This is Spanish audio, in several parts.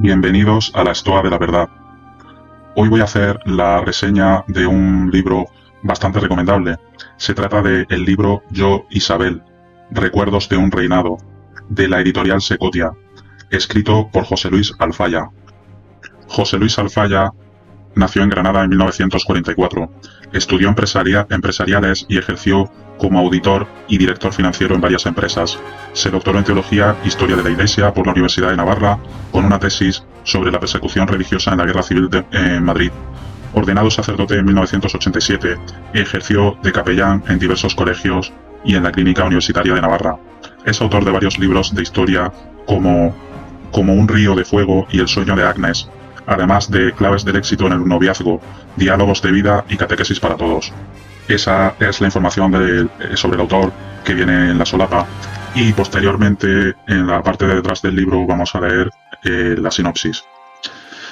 Bienvenidos a la Estoa de la Verdad. Hoy voy a hacer la reseña de un libro bastante recomendable. Se trata de el libro Yo, Isabel, Recuerdos de un reinado, de la editorial Secotia, escrito por José Luis Alfaya. José Luis Alfaya nació en Granada en 1944. Estudió empresariales y ejerció como auditor y director financiero en varias empresas. Se doctoró en Teología e Historia de la Iglesia por la Universidad de Navarra, con una tesis sobre la persecución religiosa en la Guerra Civil en Madrid. Ordenado sacerdote en 1987, ejerció de capellán en diversos colegios y en la Clínica Universitaria de Navarra. Es autor de varios libros de historia como Un río de fuego y El sueño de Agnes, además de Claves del éxito en el noviazgo, Diálogos de vida y Catequesis para todos. Esa es la información sobre el autor que viene en la solapa, y posteriormente en la parte de detrás del libro vamos a leer la sinopsis.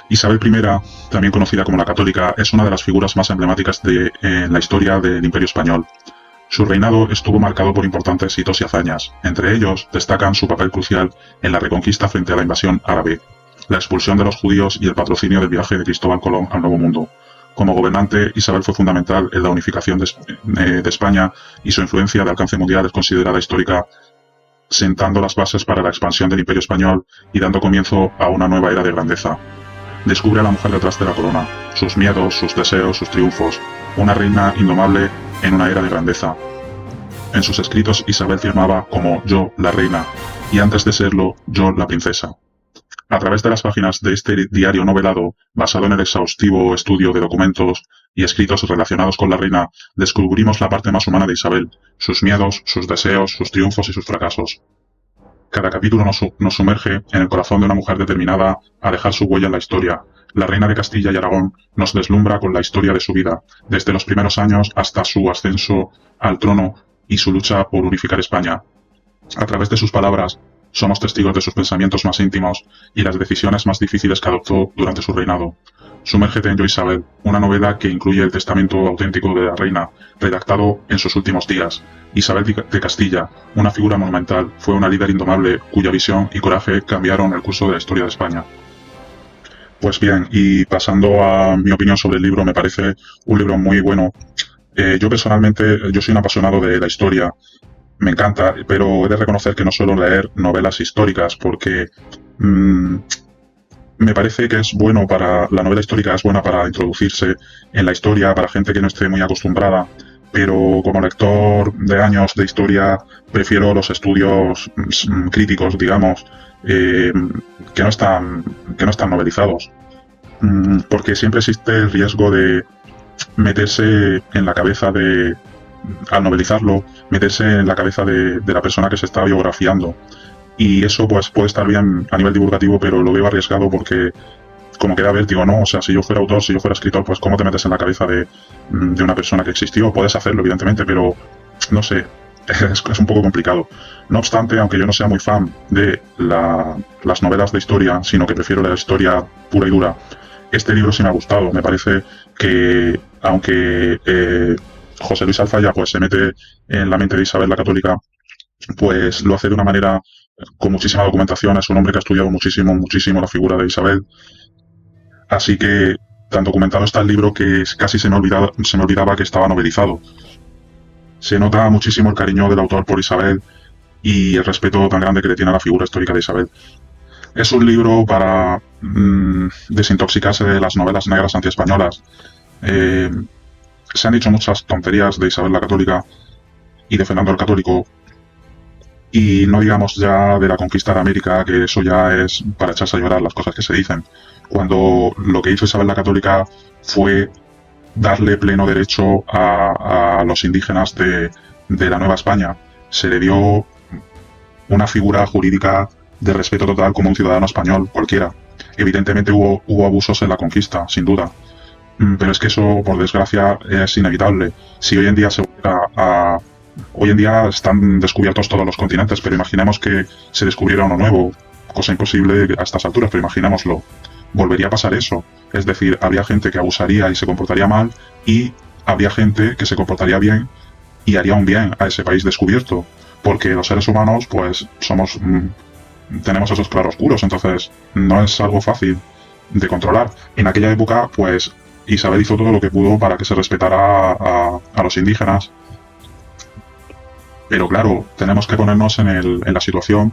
Isabel I, también conocida como la Católica, es una de las figuras más emblemáticas en la historia del Imperio Español. Su reinado estuvo marcado por importantes hitos y hazañas. Entre ellos destacan su papel crucial en la reconquista frente a la invasión árabe, la expulsión de los judíos y el patrocinio del viaje de Cristóbal Colón al Nuevo Mundo. Como gobernante, Isabel fue fundamental en la unificación de España, y su influencia de alcance mundial es considerada histórica, sentando las bases para la expansión del Imperio Español y dando comienzo a una nueva era de grandeza. Descubre a la mujer detrás de la corona, sus miedos, sus deseos, sus triunfos, una reina indomable en una era de grandeza. En sus escritos, Isabel firmaba como yo, la reina, y antes de serlo, yo, la princesa. A través de las páginas de este diario novelado, basado en el exhaustivo estudio de documentos y escritos relacionados con la reina, descubrimos la parte más humana de Isabel, sus miedos, sus deseos, sus triunfos y sus fracasos. Cada capítulo nos sumerge en el corazón de una mujer determinada a dejar su huella en la historia. La reina de Castilla y Aragón nos deslumbra con la historia de su vida, desde los primeros años hasta su ascenso al trono y su lucha por unificar España. A través de sus palabras, somos testigos de sus pensamientos más íntimos y las decisiones más difíciles que adoptó durante su reinado. Sumérgete en Yo, Isabel, una novela que incluye el testamento auténtico de la reina, redactado en sus últimos días. Isabel de Castilla, una figura monumental, fue una líder indomable cuya visión y coraje cambiaron el curso de la historia de España. Pues bien, y pasando a mi opinión sobre el libro, me parece un libro muy bueno. Yo personalmente, yo soy un apasionado de la historia. Me encanta, pero he de reconocer que no suelo leer novelas históricas porque me parece que es bueno la novela histórica es buena para introducirse en la historia, para gente que no esté muy acostumbrada, pero como lector de años de historia prefiero los estudios críticos, digamos, que no están novelizados, porque siempre existe el riesgo de meterse en la cabeza al novelizarlo, meterse en la cabeza de la persona que se está biografiando. Y eso pues puede estar bien a nivel divulgativo, pero lo veo arriesgado porque como queda vértigo, ¿no? O sea, si yo fuera autor, si yo fuera escritor, pues ¿cómo te metes en la cabeza de una persona que existió? Puedes hacerlo, evidentemente, pero no sé, es un poco complicado. No obstante, aunque yo no sea muy fan de las novelas de historia, sino que prefiero la historia pura y dura, este libro sí me ha gustado. Me parece que, aunque José Luis Alfaya pues se mete en la mente de Isabel la Católica, pues lo hace de una manera con muchísima documentación. Es un hombre que ha estudiado muchísimo la figura de Isabel, así que tan documentado está el libro que casi se me olvidaba que estaba novelizado. Se nota muchísimo el cariño del autor por Isabel y el respeto tan grande que le tiene a la figura histórica de Isabel. Es un libro para desintoxicarse de las novelas negras antiespañolas. Se han dicho muchas tonterías de Isabel la Católica y de Fernando el Católico, y no digamos ya de la conquista de América, que eso ya es para echarse a llorar las cosas que se dicen, cuando lo que hizo Isabel la Católica fue darle pleno derecho a los indígenas de la Nueva España. Se le dio una figura jurídica de respeto total como un ciudadano español cualquiera. Evidentemente hubo abusos en la conquista, sin duda, pero es que eso, por desgracia, es inevitable. Si hoy en día hoy en día están descubiertos todos los continentes, pero imaginemos que se descubriera uno nuevo, cosa imposible a estas alturas, pero imaginémoslo. Volvería a pasar eso. Es decir, habría gente que abusaría y se comportaría mal, y habría gente que se comportaría bien y haría un bien a ese país descubierto, porque los seres humanos pues somos tenemos esos claroscuros, entonces no es algo fácil de controlar. En aquella época, pues Isabel hizo todo lo que pudo para que se respetara a los indígenas, pero claro, tenemos que ponernos en la situación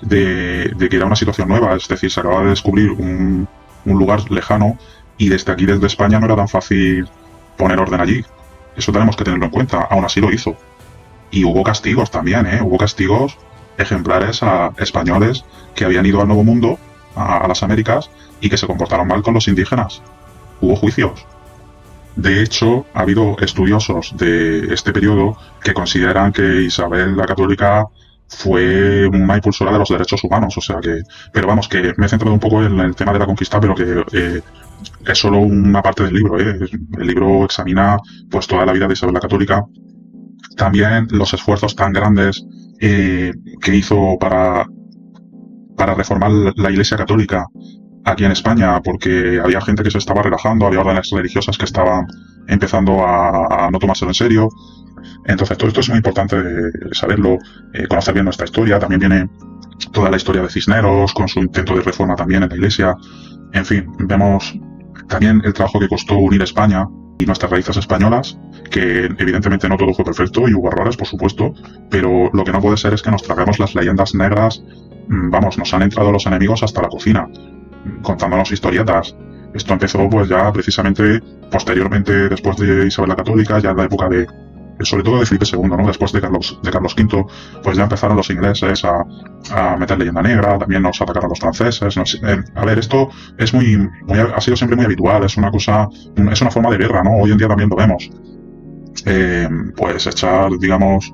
de que era una situación nueva, es decir, se acaba de descubrir un lugar lejano y desde aquí, desde España, no era tan fácil poner orden allí. Eso tenemos que tenerlo en cuenta, aún así lo hizo. Y hubo castigos también, ¿eh? Hubo castigos ejemplares a españoles que habían ido al Nuevo Mundo, a las Américas, y que se comportaron mal con los indígenas. Hubo juicios. De hecho, ha habido estudiosos de este periodo que consideran que Isabel la Católica fue una impulsora de los derechos humanos, o sea que, pero vamos, que me he centrado un poco en el tema de la conquista, pero que es solo una parte del libro, ¿eh? El libro examina pues toda la vida de Isabel la Católica, también los esfuerzos tan grandes que hizo para reformar la Iglesia Católica aquí en España, porque había gente que se estaba relajando, había órdenes religiosas que estaban empezando a no tomárselo en serio. Entonces, todo esto es muy importante saberlo, conocer bien nuestra historia. También viene toda la historia de Cisneros, con su intento de reforma también en la Iglesia. En fin, vemos también el trabajo que costó unir España y nuestras raíces españolas, que evidentemente no todo fue perfecto y hubo errores, por supuesto, pero lo que no puede ser es que nos traguemos las leyendas negras. Vamos, nos han entrado los enemigos hasta la cocina, contándonos historietas. Esto empezó pues ya precisamente posteriormente, después de Isabel la Católica, ya en la época de, sobre todo de Felipe II, ¿no? Después de Carlos V, pues ya empezaron los ingleses a meter leyenda negra, también nos atacaron los franceses. A ver, esto es ha sido siempre muy habitual, es una cosa, es una forma de guerra, ¿no? Hoy en día también lo vemos. Pues echar, digamos,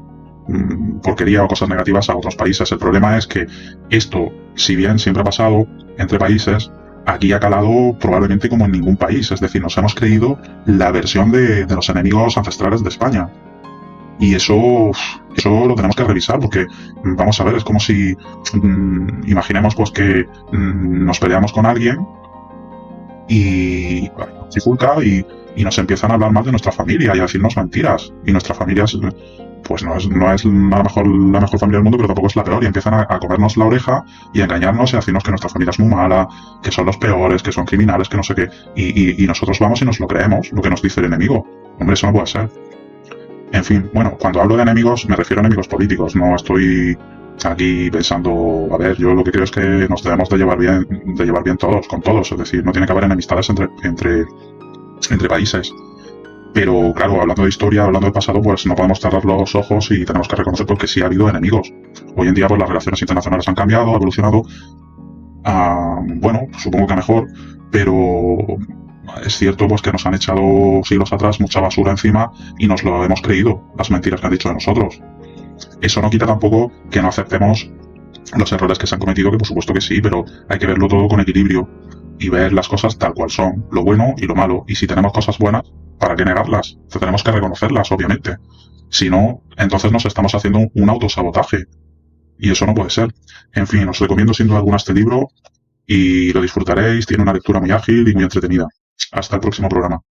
porquería o cosas negativas a otros países. El problema es que esto, si bien siempre ha pasado entre países, aquí ha calado probablemente como en ningún país. Es decir, nos hemos creído la versión de los enemigos ancestrales de España. Y eso lo tenemos que revisar porque, vamos a ver, es como si imaginemos pues que nos peleamos con alguien y y nos empiezan a hablar mal de nuestra familia y a decirnos mentiras. Y nuestra familia pues no es la mejor familia del mundo, pero tampoco es la peor. Y empiezan a comernos la oreja y a engañarnos y a decirnos que nuestra familia es muy mala, que son los peores, que son criminales, que no sé qué. Y nosotros vamos y nos lo creemos, lo que nos dice el enemigo. Hombre, eso no puede ser. En fin, bueno, cuando hablo de enemigos me refiero a enemigos políticos. No estoy aquí pensando, a ver, yo lo que creo es que nos debemos de llevar bien todos, con todos. Es decir, no tiene que haber enemistades entre países. Pero claro, hablando de historia, hablando de pasado, pues no podemos cerrar los ojos y tenemos que reconocer porque sí ha habido enemigos. Hoy en día pues las relaciones internacionales han cambiado, ha evolucionado. Bueno, supongo que mejor, pero es cierto pues que nos han echado siglos atrás mucha basura encima y nos lo hemos creído, las mentiras que han dicho de nosotros. Eso no quita tampoco que no aceptemos los errores que se han cometido, que por supuesto que sí, pero hay que verlo todo con equilibrio y ver las cosas tal cual son, lo bueno y lo malo. Y si tenemos cosas buenas, ¿para qué negarlas? Tenemos que reconocerlas, obviamente. Si no, entonces nos estamos haciendo un autosabotaje. Y eso no puede ser. En fin, os recomiendo sin duda alguna este libro y lo disfrutaréis. Tiene una lectura muy ágil y muy entretenida. Hasta el próximo programa.